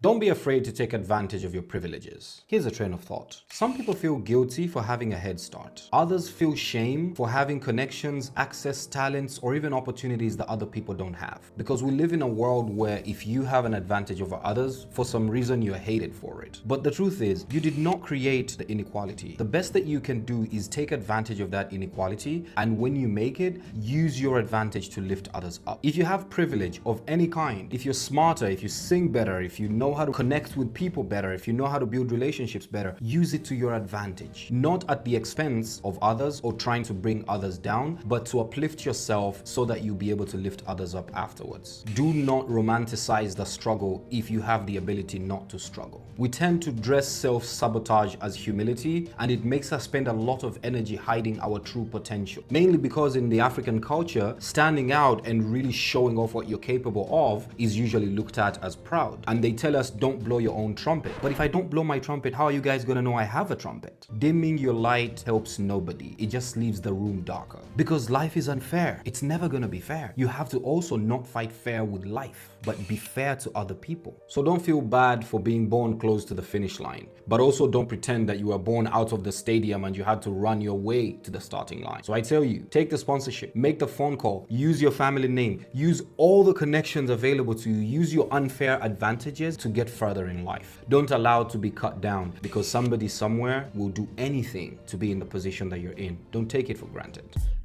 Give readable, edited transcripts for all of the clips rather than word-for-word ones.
Don't be afraid to take advantage of your privileges. Here's a train of thought. Some people feel guilty for having a head start. Others feel shame for having connections, access, talents, or even opportunities that other people don't have. Because we live in a world where if you have an advantage over others, for some reason you're hated for it. But the truth is, you did not create the inequality. The best that you can do is take advantage of that inequality, and when you make it, use your advantage to lift others up. If you have privilege of any kind, if you're smarter, if you sing better, if you know how to connect with people better, if you know how to build relationships better, use it to your advantage. Not at the expense of others or trying to bring others down, but to uplift yourself so that you'll be able to lift others up afterwards. Do not romanticize the struggle if you have the ability not to struggle. We tend to dress self-sabotage as humility, and it makes us spend a lot of energy hiding our true potential. Mainly because in the African culture, standing out and really showing off what you're capable of is usually looked at as proud. And they tell us, don't blow your own trumpet. But if I don't blow my trumpet, how are you guys gonna know I have a trumpet? Dimming your light helps nobody. It just leaves the room darker. Because life is unfair. It's never gonna be fair. You have to also not fight fair with life, but be fair to other people. So don't feel bad for being born close to the finish line, but also don't pretend that you were born out of the stadium and you had to run your way to the starting line. So I tell you, take the sponsorship, make the phone call, use your family name, use all the connections available to you, use your unfair advantages to get further in life. Don't allow it to be cut down because somebody somewhere will do anything to be in the position that you're in. Don't take it for granted.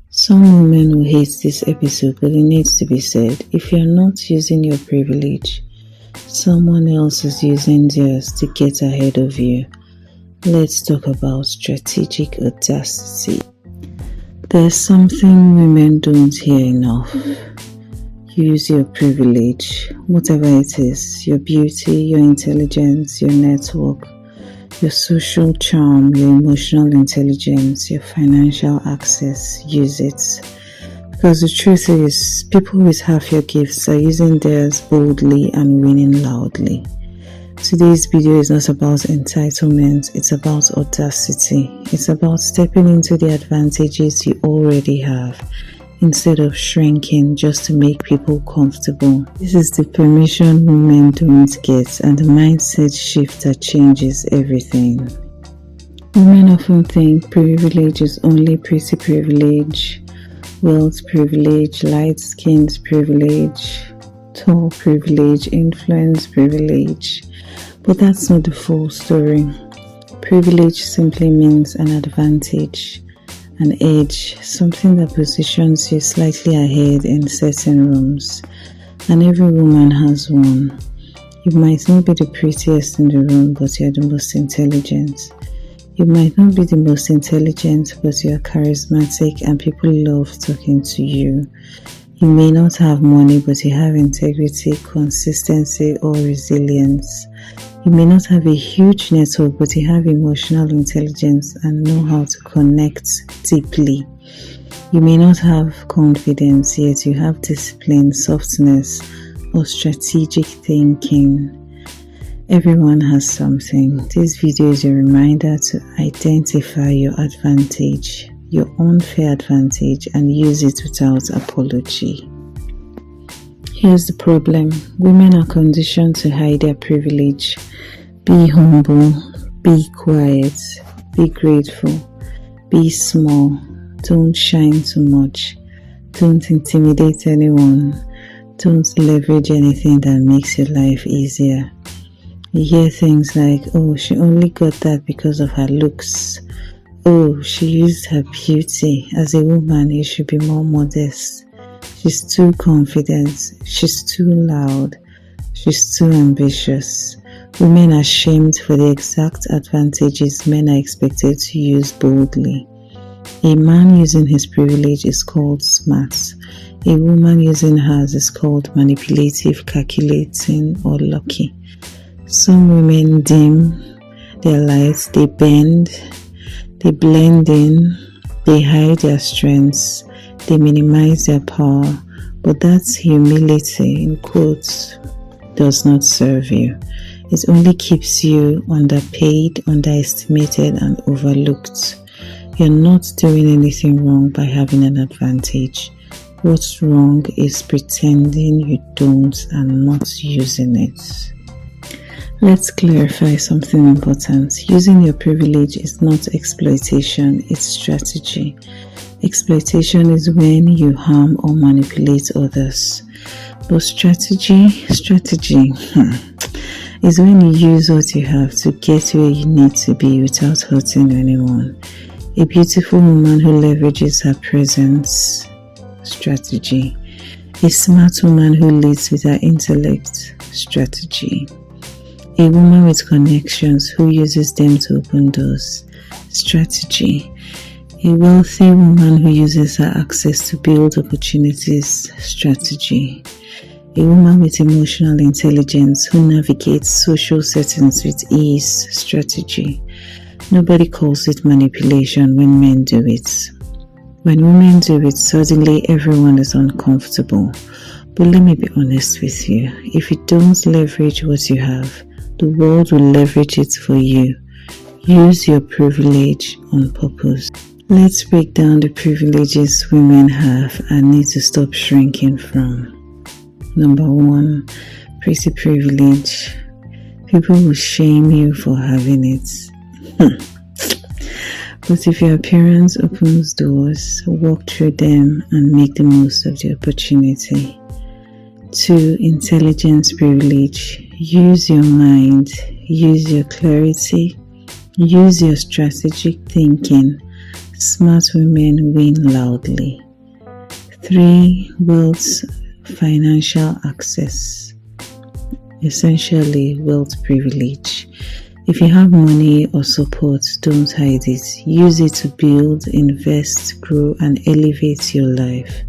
Some women will hate this episode, but it needs to be said. If you're not using your privilege, someone else is using theirs to get ahead of you. Let's talk about strategic audacity. There's something women don't hear enough. Use your privilege, whatever it is, your beauty, your intelligence, your network, your social charm, your emotional intelligence, your financial access. Use it. Because the truth is, people with half your gifts are using theirs boldly and winning loudly. Today's video is not about entitlement, it's about audacity. It's about stepping into the advantages you already have, instead of shrinking just to make people comfortable. This is the permission women don't get, and the mindset shift that changes everything. Women often think privilege is only pretty privilege, wealth privilege, light-skinned privilege, tall privilege, influence privilege. But that's not the full story. Privilege simply means an advantage, an edge, something that positions you slightly ahead in certain rooms. And every woman has one. You might not be the prettiest in the room, but you're the most intelligent. You might not be the most intelligent, but you're charismatic and people love talking to you. You may not have money, but you have integrity, consistency, or resilience. You may not have a huge network, but you have emotional intelligence and know how to connect deeply. You may not have confidence, yet you have discipline, softness, or strategic thinking. Everyone has something. This video is a reminder to identify your advantage, your unfair advantage, and use it without apology. Here's the problem. Women are conditioned to hide their privilege. Be humble, be quiet, be grateful, be small, don't shine too much, don't intimidate anyone, don't leverage anything that makes your life easier. You hear things like, oh, she only got that because of her looks. Oh, she used her beauty. As a woman, you should be more modest. She's too confident. She's too loud. She's too ambitious. Women are shamed for the exact advantages men are expected to use boldly. A man using his privilege is called smart. A woman using hers is called manipulative, calculating, or lucky. Some women dim their lights, they bend, they blend in, they hide their strengths, they minimize their power, but that's humility, in quotes, does not serve you. It only keeps you underpaid, underestimated, and overlooked. You're not doing anything wrong by having an advantage. What's wrong is pretending you don't and not using it. Let's clarify something important. Using your privilege is not exploitation, it's strategy. Exploitation is when you harm or manipulate others. But strategy is when you use what you have to get where you need to be without hurting anyone. A beautiful woman who leverages her presence, strategy. A smart woman who leads with her intellect, strategy. A woman with connections who uses them to open doors, strategy. A wealthy woman who uses her access to build opportunities, strategy. A woman with emotional intelligence who navigates social settings with ease, strategy. Nobody calls it manipulation when men do it. When women do it, suddenly everyone is uncomfortable. But let me be honest with you. If you don't leverage what you have, the world will leverage it for you. Use your privilege on purpose. Let's break down the privileges women have and need to stop shrinking from. Number 1, pretty privilege. People will shame you for having it. But if your appearance opens doors, walk through them and make the most of the opportunity. 2, intelligence privilege. Use your mind, use your clarity, use your strategic thinking. Smart women win loudly. 3, wealth, financial access. Essentially, wealth privilege. If you have money or support, don't hide it. Use it to build, invest, grow, and elevate your life.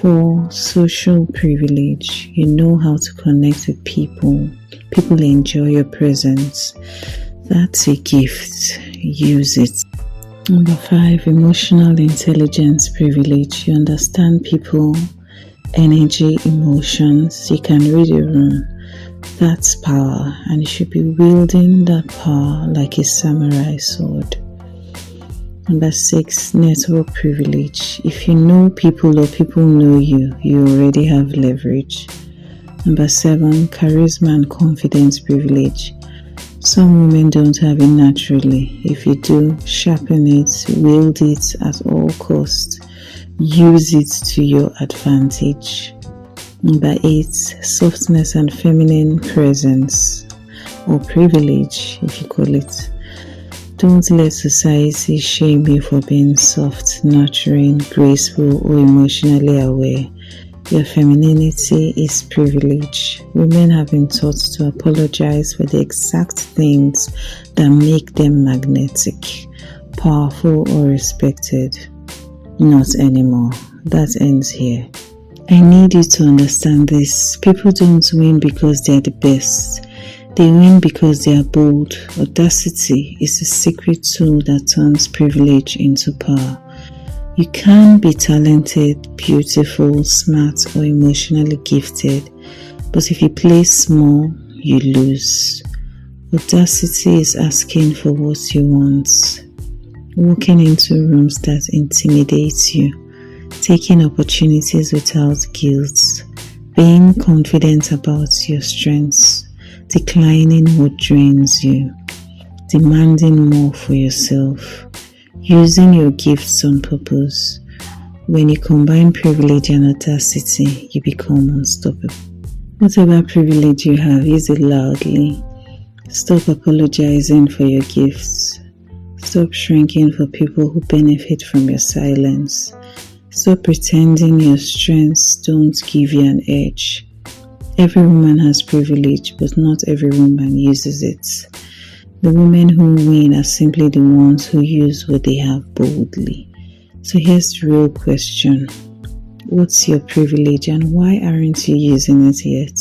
4, social privilege. You know how to connect with people. People enjoy your presence. That's a gift. Use it. Number 5, emotional intelligence privilege. You understand people, energy, emotions. You can read a room. That's power, and you should be wielding that power like a samurai sword. Number 6, network privilege. If you know people or people know you, you already have leverage. Number 7, charisma and confidence privilege. Some women don't have it naturally. If you do, sharpen it, wield it at all costs. Use it to your advantage. Number 8, softness and feminine presence, or privilege if you call it. Don't let society shame you for being soft, nurturing, graceful, or emotionally aware. Your femininity is privilege. Women have been taught to apologize for the exact things that make them magnetic, powerful, or respected. Not anymore. That ends here. I need you to understand this. People don't win because they are the best. They win because they are bold. Audacity is a secret tool that turns privilege into power. You can be talented, beautiful, smart, or emotionally gifted, but if you play small, you lose. Audacity is asking for what you want, walking into rooms that intimidate you, taking opportunities without guilt, being confident about your strengths, declining what drains you, demanding more for yourself, using your gifts on purpose. When you combine privilege and audacity, you become unstoppable. Whatever privilege you have, use it loudly. Stop apologizing for your gifts. Stop shrinking for people who benefit from your silence. Stop pretending your strengths don't give you an edge. Every woman has privilege, but not every woman uses it. The women who win are simply the ones who use what they have boldly. So here's the real question. What's your privilege and why aren't you using it yet?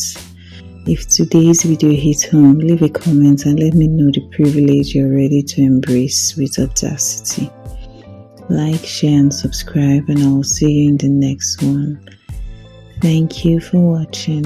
If today's video hit home, leave a comment and let me know the privilege you're ready to embrace with audacity. Like, share and subscribe, and I'll see you in the next one. Thank you for watching.